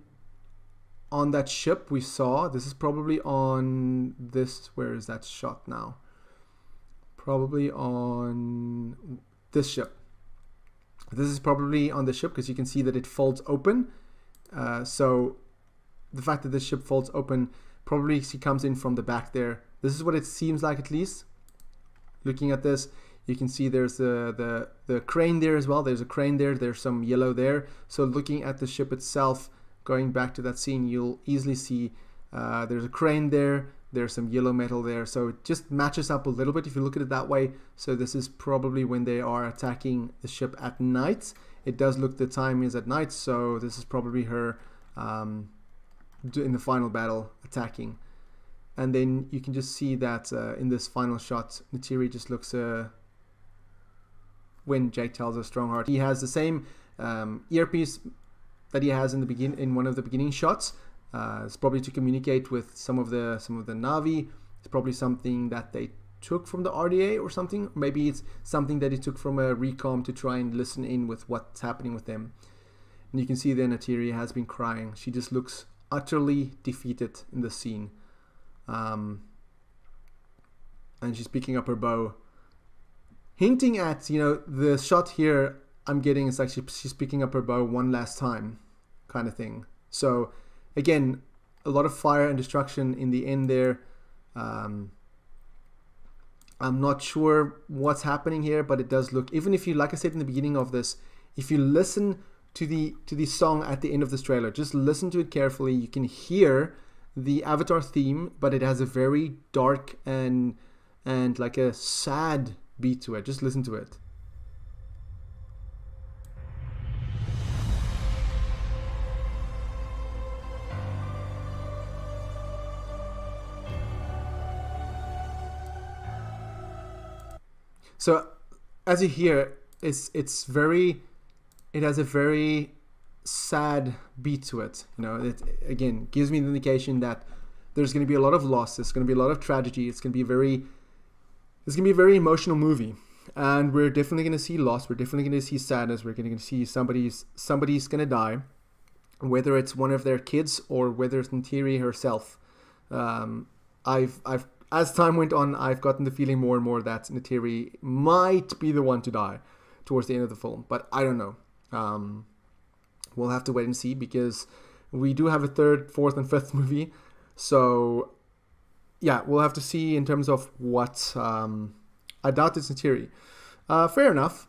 that ship we saw. This is probably on this. Where is that shot now? Probably on this ship. This is probably on the ship, because you can see that it folds open, So the fact that this ship folds open, probably she comes in from the back there. This is what it seems like, at least. Looking at this, you can see there's the crane there as well. There's a crane there. There's some yellow there. So looking at the ship itself, going back to that scene, you'll easily see there's a crane there. There's some yellow metal there. So it just matches up a little bit if you look at it that way. So this is probably when they are attacking the ship at night. It does look the time is at night. So this is probably her in the final battle attacking. And then you can just see that in this final shot, Neytiri just looks, when Jake tells her Strongheart, he has the same earpiece that he has in one of the beginning shots. It's probably to communicate with some of the Na'vi. It's probably something that they took from the RDA or something. Maybe it's something that he took from a recom to try and listen in with what's happening with them. And you can see then Neytiri has been crying. She just looks utterly defeated in the scene. And she's picking up her bow, hinting at, the shot here I'm getting is like she's picking up her bow one last time kind of thing. So again, a lot of fire and destruction in the end there. I'm not sure what's happening here, but it does look, even if you, like I said in the beginning of this, if you listen to the song at the end of this trailer, just listen to it carefully, you can hear the Avatar theme, but it has a very dark and like a sad beat to it. Just listen to it. So as you hear, it has a very sad beat to it. It again gives me the indication that there's going to be a lot of loss. There's going to be a lot of tragedy. It's going to be a very emotional movie, and we're definitely going to see loss. We're definitely going to see sadness. We're going to see somebody's going to die, whether it's one of their kids or whether it's Neytiri herself. I've as time went on, I've gotten the feeling more and more that Neytiri might be the one to die towards the end of the film, but I don't know. We'll have to wait and see, because we do have a third, fourth, and fifth movie. So, yeah, we'll have to see in terms of what. I doubt it's Neytiri. Fair enough.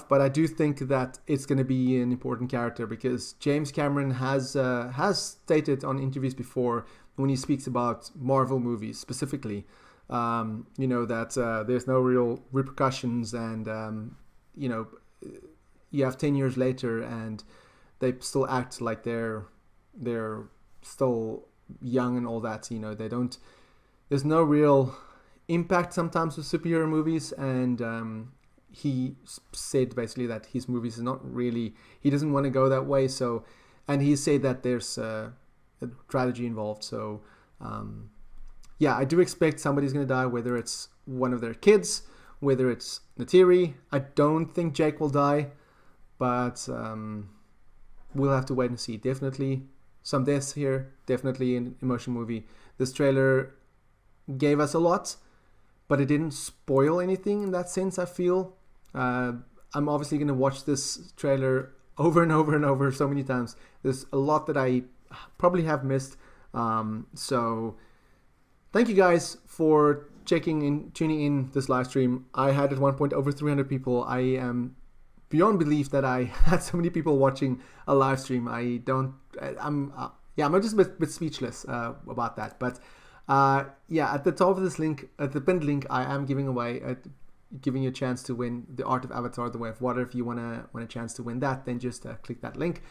But I do think that it's going to be an important character, because James Cameron has stated on interviews before, when he speaks about Marvel movies specifically, that there's no real repercussions, and you have 10 years later and they still act like they're still young and all that. They don't. There's no real impact sometimes with superhero movies, and he said basically that his movies is not really. He doesn't want to go that way. So, and he said that there's a tragedy involved. So, I do expect somebody's going to die, whether it's one of their kids, whether it's Neytiri. I don't think Jake will die, but we'll have to wait and see. Definitely some deaths here, definitely an emotional movie. This trailer gave us a lot, but it didn't spoil anything in that sense, I feel. I'm obviously going to watch this trailer over and over and over so many times. There's a lot that I probably have missed. So thank you guys for tuning in this live stream. I had at one point over 300 people. I am beyond belief that I had so many people watching a live stream. I'm just a bit speechless about that. But at the top of this link, at the pinned link, I am giving you a chance to win the Art of Avatar: The Way of Water. If you want a chance to win that, then just click that link.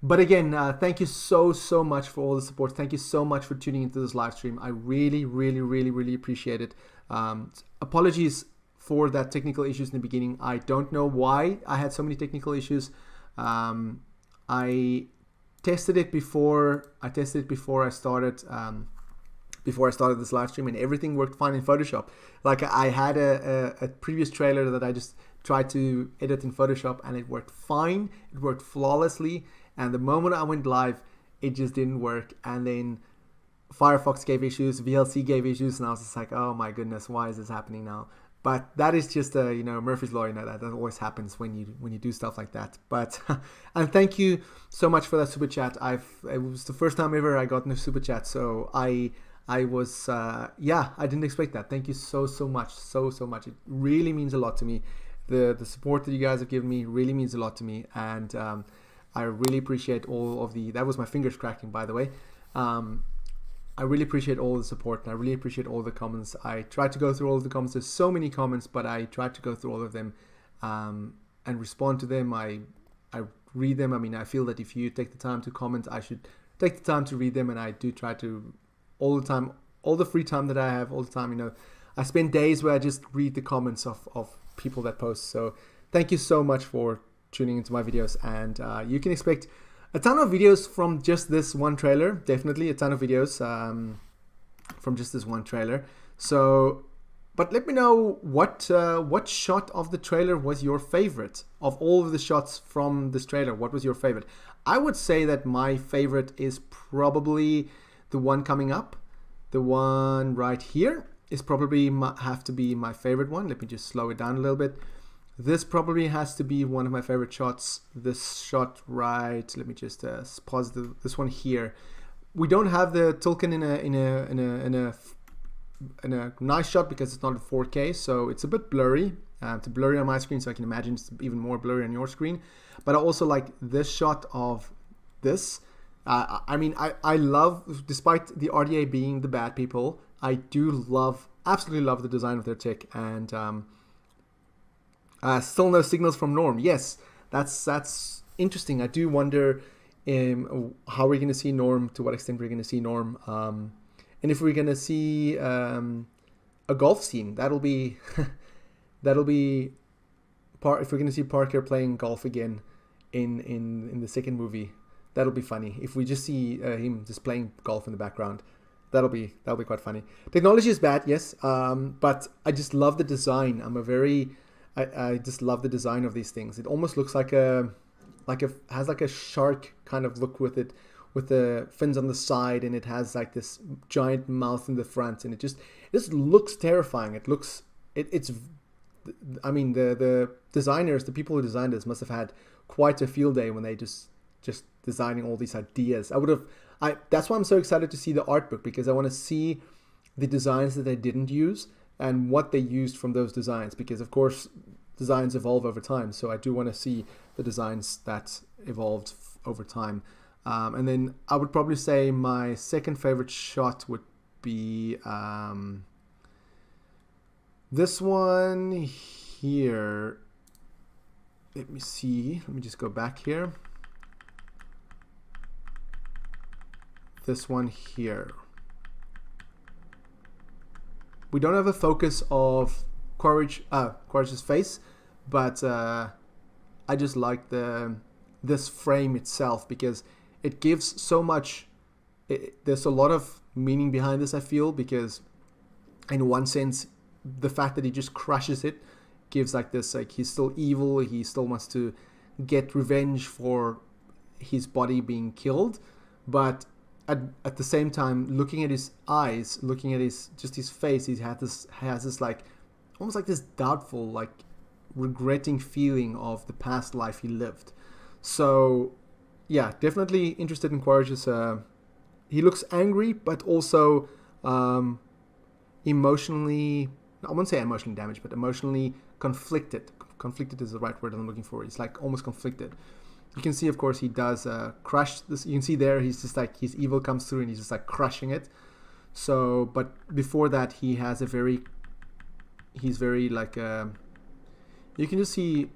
But again, thank you so much for all the support. Thank you so much for tuning into this live stream. I really, really, really, really appreciate it. Apologies for that technical issues in the beginning. I don't know why I had so many technical issues. I tested it before I started. Before I started this live stream, and everything worked fine in Photoshop. Like, I had a previous trailer that I just tried to edit in Photoshop, and it worked fine. It worked flawlessly. And the moment I went live, it just didn't work. And then Firefox gave issues, VLC gave issues, and I was just like, oh my goodness, why is this happening now? But that is just Murphy's Law. That always happens when you do stuff like that. But and thank you so much for that super chat. It was the first time ever I got a super chat, so I was I didn't expect that. Thank you so much, so much. It really means a lot to me. The support that you guys have given me really means a lot to me, and I really appreciate all of that was my fingers cracking, by the way. I really appreciate all the support, and I really appreciate all the comments. I tried to go through all of the comments. There's so many comments, but I tried to go through all of them and respond to them. I read them. I mean, I feel that if you take the time to comment, I should take the time to read them, and I do try to all the time, all the free time that I have, all the time. I spend days where I just read the comments of people that post. So thank you so much for tuning into my videos, and you can expect a ton of videos from just this one trailer. Definitely a ton of videos from just this one trailer. So, but let me know what shot of the trailer was your favorite of all of the shots from this trailer. What was your favorite? I would say that my favorite is probably the one coming up. The one right here is probably have to be my favorite one. Let me just slow it down a little bit. This probably has to be one of my favorite shots. This shot right. Let me just pause this one here. We don't have the Tulkin in a nice shot because it's not in 4K, so it's a bit blurry. It's blurry on my screen, so I can imagine it's even more blurry on your screen. But I also like this shot of this. I love, despite the RDA being the bad people, I do absolutely love the design of their tech, and still no signals from Norm. Yes, that's interesting. I do wonder how we're going to see Norm, to what extent we're going to see Norm, and if we're going to see a golf scene. That'll be if we're going to see Parker playing golf again in the second movie. That'll be funny. If we just see him just playing golf in the background, that'll be quite funny. Technology is bad, yes, but I just love the design. I just love the design of these things. It almost looks has like a shark kind of look with it, with the fins on the side, and it has like this giant mouth in the front, and it just looks terrifying. I mean, the designers, the people who designed this, must have had quite a field day when they just designing all these ideas. That's why I'm so excited to see the art book, because I want to see the designs that they didn't use and what they used from those designs, because of course designs evolve over time. So I do want to see the designs that evolved over time. And then I would probably say my second favorite shot would be this one here. Let me see. Let me just go back here. This one here. We don't have a focus of Quaritch's face, but I just like this frame itself, because it gives so much. There's a lot of meaning behind this, I feel, because in one sense, the fact that he just crushes it gives like this, like he's still evil, he still wants to get revenge for his body being killed, but at the same time, looking at his eyes, looking at his face, he has this like almost like this doubtful, like regretting feeling of the past life he lived. So yeah, definitely interested in Quaritch's. He looks angry, but also emotionally, I won't say emotionally damaged, but emotionally conflicted. Conflicted is the right word I'm looking for. He's like almost conflicted. You can see, of course, he does crush this. You can see there, he's just like, his evil comes through and he's just like crushing it. So, but before that, he's very like, you can just see,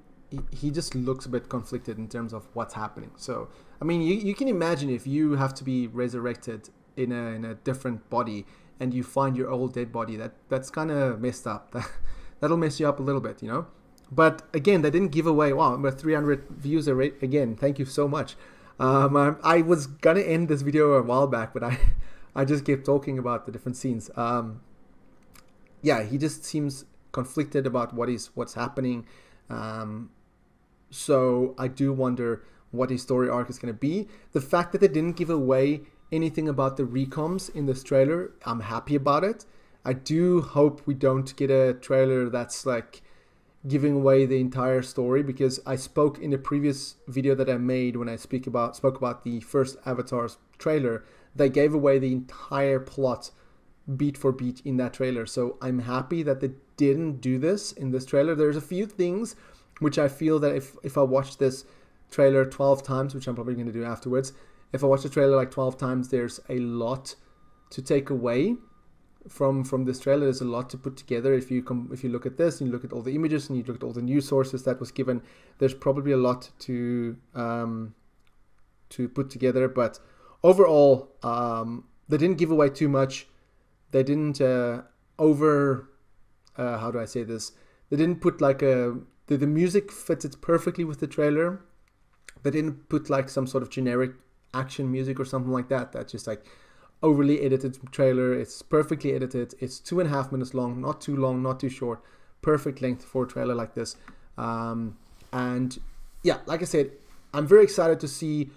he just looks a bit conflicted in terms of what's happening. So, I mean, you can imagine if you have to be resurrected in a different body and you find your old dead body, that's kind of messed up. That'll mess you up a little bit, you know? But again, they didn't give away. Wow, I'm at 300 views again. Thank you so much. I was gonna end this video a while back, but I just kept talking about the different scenes. Yeah, he just seems conflicted about what's happening. So I do wonder what his story arc is gonna be. The fact that they didn't give away anything about the recoms in this trailer, I'm happy about it. I do hope we don't get a trailer that's like giving away the entire story, because I spoke in a previous video that I made when I spoke about the first Avatar's trailer. They gave away the entire plot beat for beat in that trailer. So I'm happy that they didn't do this in this trailer. There's a few things which I feel that if I watch this trailer 12 times, which I'm probably going to do afterwards, if I watch the trailer like 12 times, there's a lot to take away from this trailer. There's a lot to put together. If you look at this and you look at all the images and you look at all the news sources that was given, there's probably a lot to put together. But overall, they didn't give away too much. They didn't how do I say this? They didn't put like the music fits it perfectly with the trailer. They didn't put like some sort of generic action music or something like that. That's just like overly edited trailer. It's perfectly edited. It's 2.5 minutes long, not too long, not too short. Perfect length for a trailer like this. And yeah, like I said, I'm very excited to see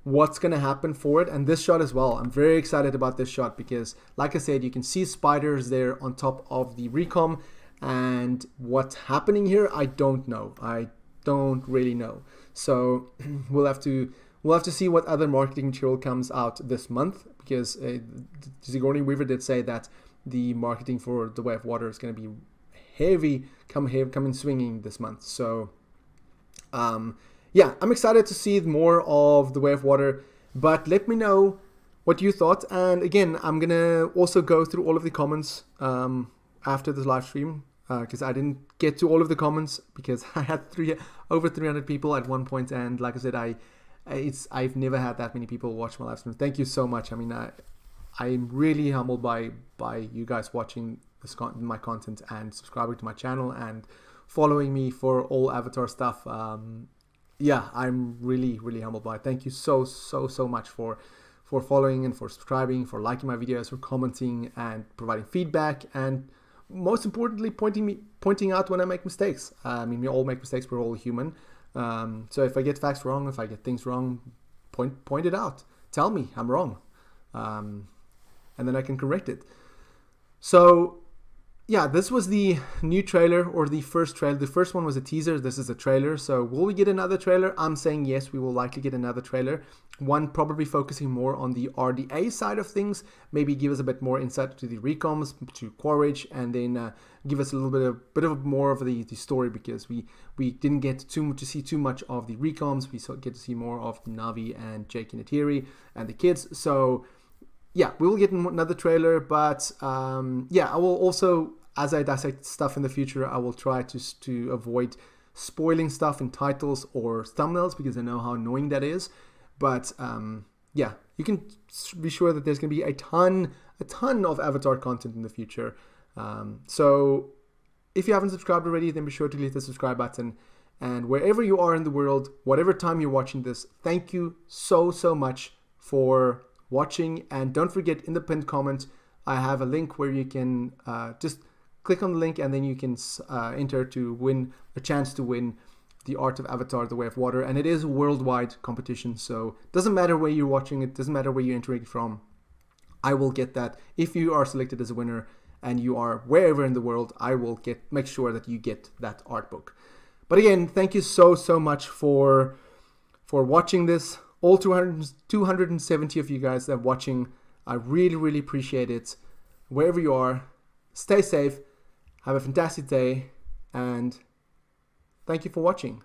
what's going to happen for it, and this shot as well. I'm very excited about this shot because, like I said, you can see spiders there on top of the recom, and what's happening here, I don't know. I don't really know. So we'll have to see what other marketing material comes out this month, because Sigourney Weaver did say that the marketing for The Way of Water is going to be heavy, coming swinging this month. So yeah, I'm excited to see more of The Way of Water, but let me know what you thought. And again, I'm going to also go through all of the comments after this live stream, because I didn't get to all of the comments because I had over 300 people at one point, and like I said, I've never had that many people watch my live stream. Thank you so much. I mean, I'm really humbled by you guys watching my content and subscribing to my channel and following me for all Avatar stuff. Yeah, I'm really, really humbled by it. Thank you so much for following and for subscribing, for liking my videos, for commenting and providing feedback, and most importantly, pointing out when I make mistakes. I mean, we all make mistakes. We're all human. So if I get facts wrong, if I get things wrong, point it out. Tell me I'm wrong, and then I can correct it. So yeah, this was the new trailer, or the first trailer. The first one was a teaser. This is a trailer. So will we get another trailer? I'm saying yes, we will likely get another trailer. One probably focusing more on the RDA side of things. Maybe give us a bit more insight to the recoms, to Quaritch, and then give us a bit of more of the story, because we didn't get to see too much of the recoms. We get to see more of Navi and Jake and Neytiri and the kids. So yeah, we will get another trailer, but yeah, I will also, as I dissect stuff in the future, I will try to avoid spoiling stuff in titles or thumbnails, because I know how annoying that is. But yeah, you can be sure that there's going to be a ton of Avatar content in the future. So if you haven't subscribed already, then be sure to hit the subscribe button. And wherever you are in the world, whatever time you're watching this, thank you so much for watching. And don't forget, in the pinned comment, I have a link where you can just click on the link, and then you can enter to win a chance to win the Art of Avatar: The Way of Water. And it is a worldwide competition, so it doesn't matter where you're watching it, doesn't matter where you're entering from. I will get that. If you are selected as a winner and you are wherever in the world, I will make sure that you get that art book. But again, thank you so much for watching this. All 270 of you guys that are watching, I really appreciate it. Wherever you are, stay safe, have a fantastic day, and thank you for watching.